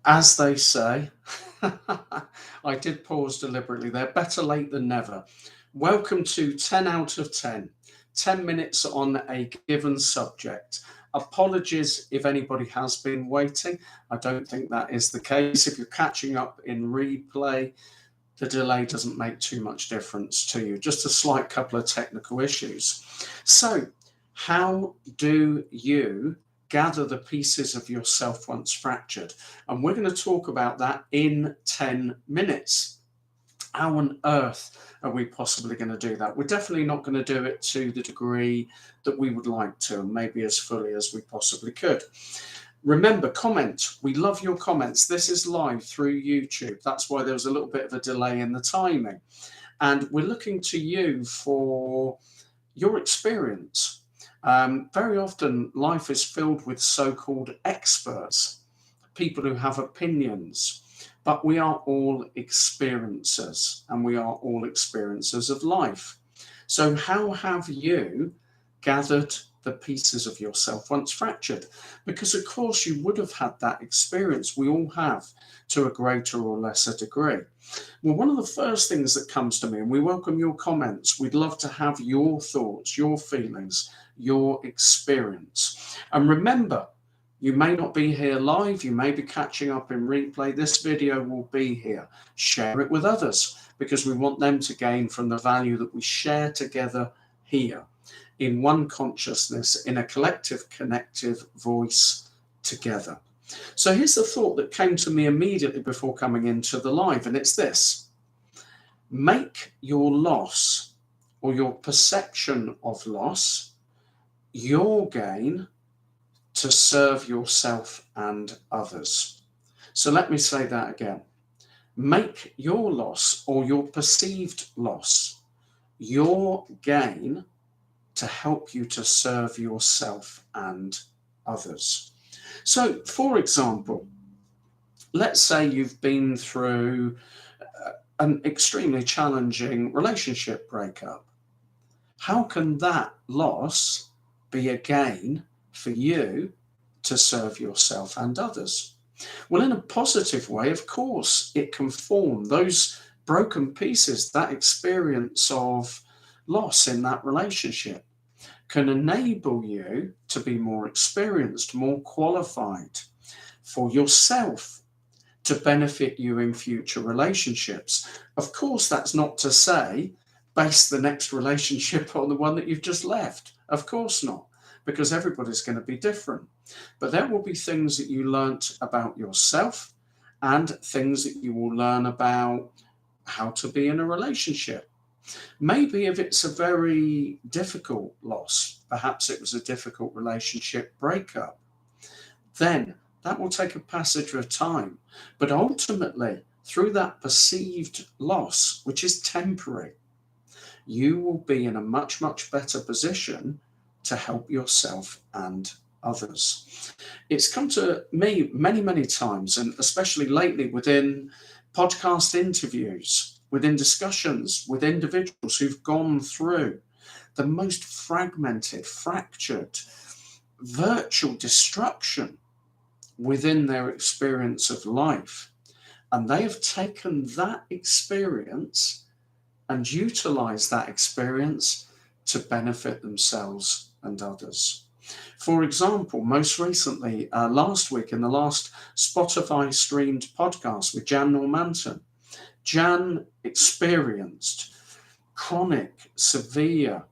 As they say, I did pause deliberately there. Better late than never. Welcome to 10 out of 10. 10 minutes on a given subject. Apologies if anybody has been waiting. I don't think that is the case. If you're catching up in replay, the delay doesn't make too much difference to you. Just a slight couple of technical issues. So, how do you gather the pieces of yourself once fractured? And we're going to talk about that in 10 minutes. How on earth are we possibly going to do that? We're definitely not going to do it to the degree that we would like to, and maybe as fully as we possibly could. Remember, comment. We love your comments. This is live through YouTube. That's why there was a little bit of a delay in the timing. And we're looking to you for your experience. Very often, life is filled with so-called experts, people who have opinions, but we are all experiencers, and we are all experiencers of life. So how have you gathered the pieces of yourself once fractured? Because of course you would have had that experience. We all have, to a greater or lesser degree. Well, one of the first things that comes to me, and we welcome your comments, we'd love to have your thoughts, your feelings, your experience. And remember, you may not be here live, you may be catching up in replay. This video will be here. Share it with others, because we want them to gain from the value that we share together here, in one consciousness, in a collective, connective voice together. So here's the thought that came to me immediately before coming into the live, and it's this: make your loss, or your perception of loss, your gain to serve yourself and others. So let me say that again. Make your loss, or your perceived loss, your gain to help you to serve yourself and others. So, for example, let's say you've been through an extremely challenging relationship breakup. How can that loss be a gain for you to serve yourself and others? Well, in a positive way, of course, it can form those broken pieces, that experience of loss in that relationship can enable you to be more experienced, more qualified for yourself, to benefit you in future relationships. Of course, that's not to say base the next relationship on the one that you've just left. Of course not, because everybody's going to be different. But there will be things that you learnt about yourself, and things that you will learn about how to be in a relationship. Maybe if it's a very difficult loss, perhaps it was a difficult relationship breakup, then that will take a passage of time. But ultimately, through that perceived loss, which is temporary, you will be in a much, much better position to help yourself and others. It's come to me many, many times, and especially lately within podcast interviews, within discussions with individuals who've gone through the most fragmented, fractured, virtual destruction within their experience of life. And they have taken that experience and utilized that experience to benefit themselves and others. For example, most recently, last week, in the last Spotify streamed podcast with Jan Normanton, Jan experienced chronic, severe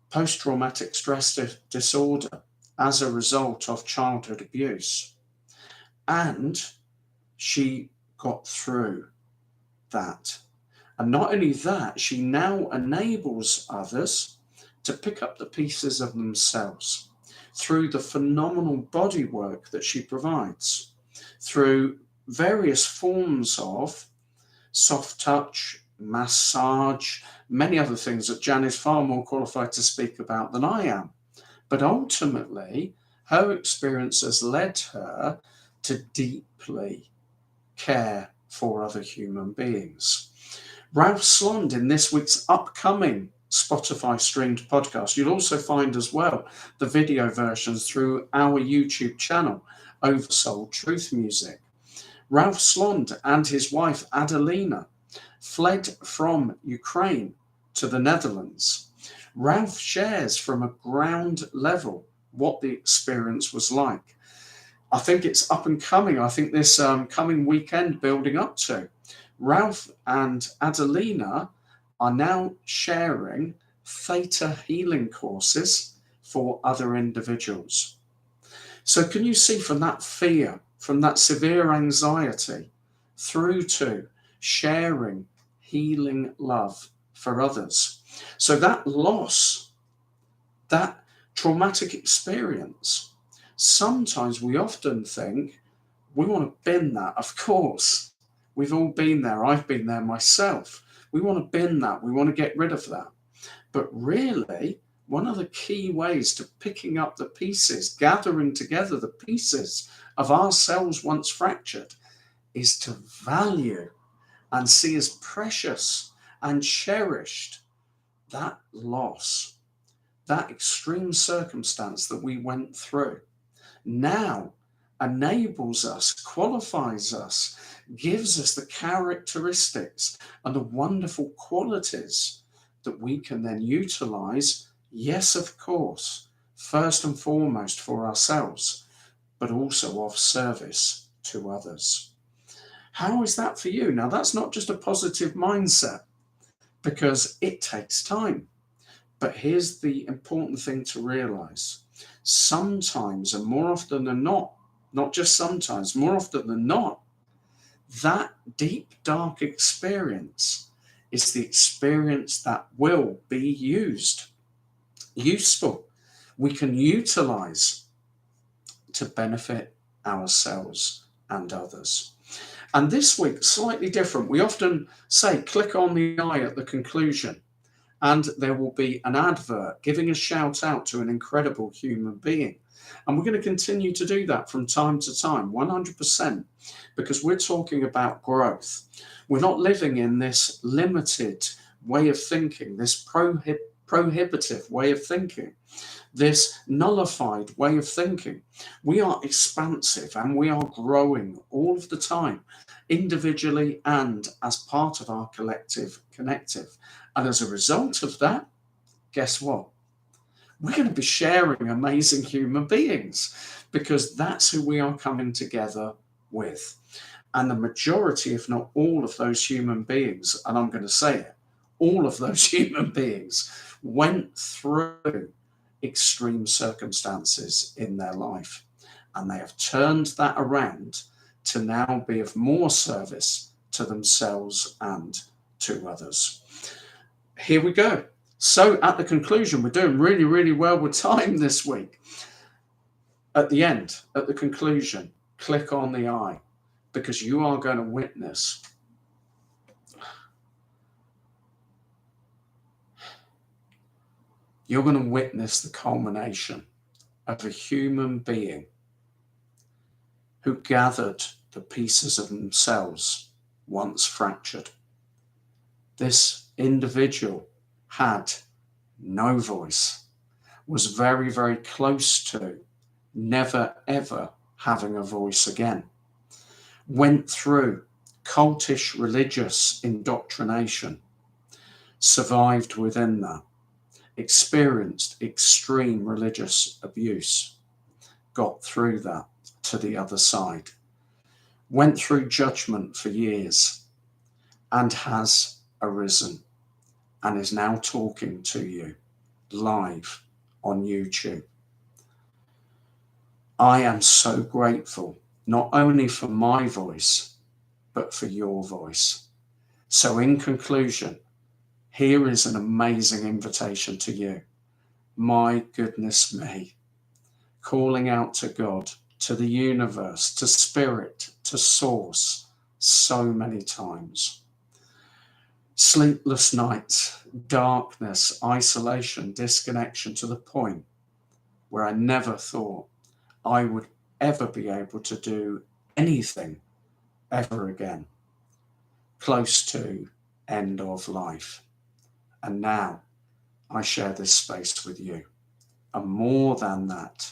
post-traumatic stress disorder as a result of childhood abuse. And she got through that. And not only that, she now enables others to pick up the pieces of themselves through the phenomenal body work that she provides, through various forms of soft touch, massage, many other things that Jan is far more qualified to speak about than I am. But ultimately, her experience has led her to deeply care for other human beings. Ralph Slond, in this week's upcoming Spotify streamed podcast, you'll also find as well the video versions through our YouTube channel, Oversoul Truth Music. Ralph Slond and his wife Adelina fled from Ukraine to the Netherlands. Ralph shares from a ground level what the experience was like. I think it's up and coming. I think this coming weekend building up to. Ralph and Adelina are now sharing theta healing courses for other individuals. So, can you see from that fear, from that severe anxiety, through to sharing healing love for others? So, that loss, that traumatic experience, sometimes we often think we want to bin that. Of course, we've all been there. I've been there myself. We want to bin that. We want to get rid of that. But really, one of the key ways to picking up the pieces, gathering together the pieces of ourselves once fractured, is to value and see as precious and cherished that loss, that extreme circumstance that we went through. Now enables us, qualifies us, gives us the characteristics and the wonderful qualities that we can then utilize, yes, of course, first and foremost for ourselves, but also of service to others. How is that for you? Now, that's not just a positive mindset, because it takes time. But here's the important thing to realize. Sometimes, and more often than not just sometimes, more often than not, that deep, dark experience is the experience that will be useful. We can utilize to benefit ourselves and others. And this week, slightly different. We often say, click on the I at the conclusion, and there will be an advert giving a shout out to an incredible human being. And we're going to continue to do that from time to time, 100%, because we're talking about growth. We're not living in this limited way of thinking, this prohibitive way of thinking, this nullified way of thinking. We are expansive and we are growing all of the time, individually and as part of our collective connective. And as a result of that, guess what? We're going to be sharing amazing human beings, because that's who we are coming together with. And the majority, if not all of those human beings, and I'm going to say it, all of those human beings went through extreme circumstances in their life. And they have turned that around to now be of more service to themselves and to others. Here we go. So at the conclusion, we're doing really, really well with time this week. At the end, at the conclusion, click on the I, because you are going to witness the culmination of a human being who gathered the pieces of themselves once fractured. This individual had no voice, was very, very close to never ever having a voice again, went through cultish religious indoctrination, survived within that, experienced extreme religious abuse, got through that to the other side, went through judgment for years, and has arisen and is now talking to you live on YouTube. I am so grateful, not only for my voice, but for your voice. So in conclusion, here is an amazing invitation to you. My goodness me, calling out to God, to the universe, to spirit, to source, so many times. Sleepless nights, darkness, isolation, disconnection, to the point where I never thought I would ever be able to do anything ever again. Close to end of life. And now I share this space with you. And more than that,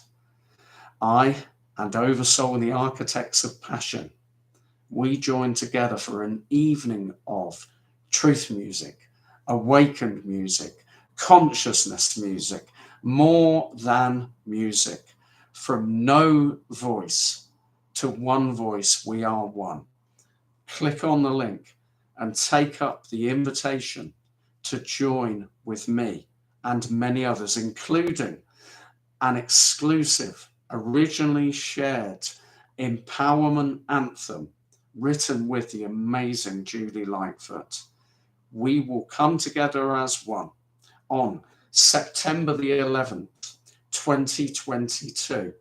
I and Oversoul and the Architects of Passion we join together for an evening of truth music, awakened music, consciousness music, more than music. From no voice to one voice, we are one. Click on the link and take up the invitation to join with me and many others, including an exclusive, originally shared empowerment anthem written with the amazing Julie Lightfoot. We will come together as one on September the 11th, 2022,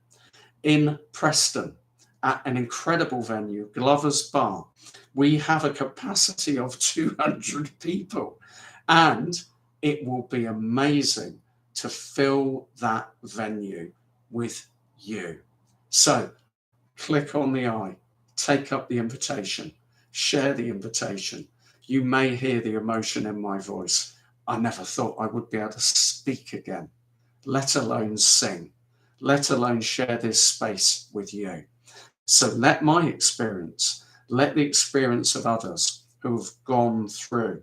in Preston at an incredible venue, Glover's Bar. We have a capacity of 200 people, and it will be amazing to fill that venue with you. So click on the I, take up the invitation, share the invitation. You may hear the emotion in my voice. I never thought I would be able to speak again, let alone sing, let alone share this space with you. So let my experience, let the experience of others who have gone through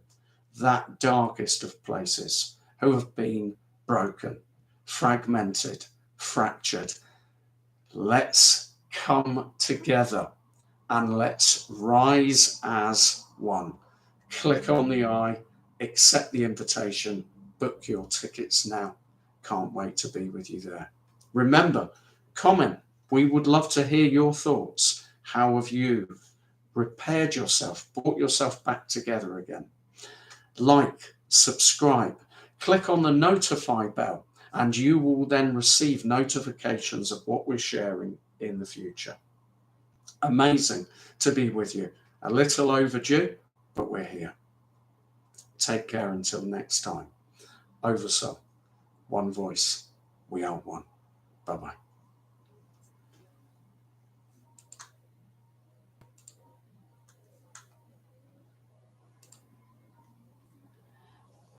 that darkest of places, who have been broken, fragmented, fractured. Let's come together and let's rise as one. Click on the I, accept the invitation, book your tickets now. Can't wait to be with you there. Remember, comment. We would love to hear your thoughts. How have you repaired yourself, brought yourself back together again? Like, subscribe, click on the notify bell, and you will then receive notifications of what we're sharing in the future. Amazing to be with you. A little overdue, but we're here. Take care until next time. Oversoul, one voice, we are one. Bye-bye.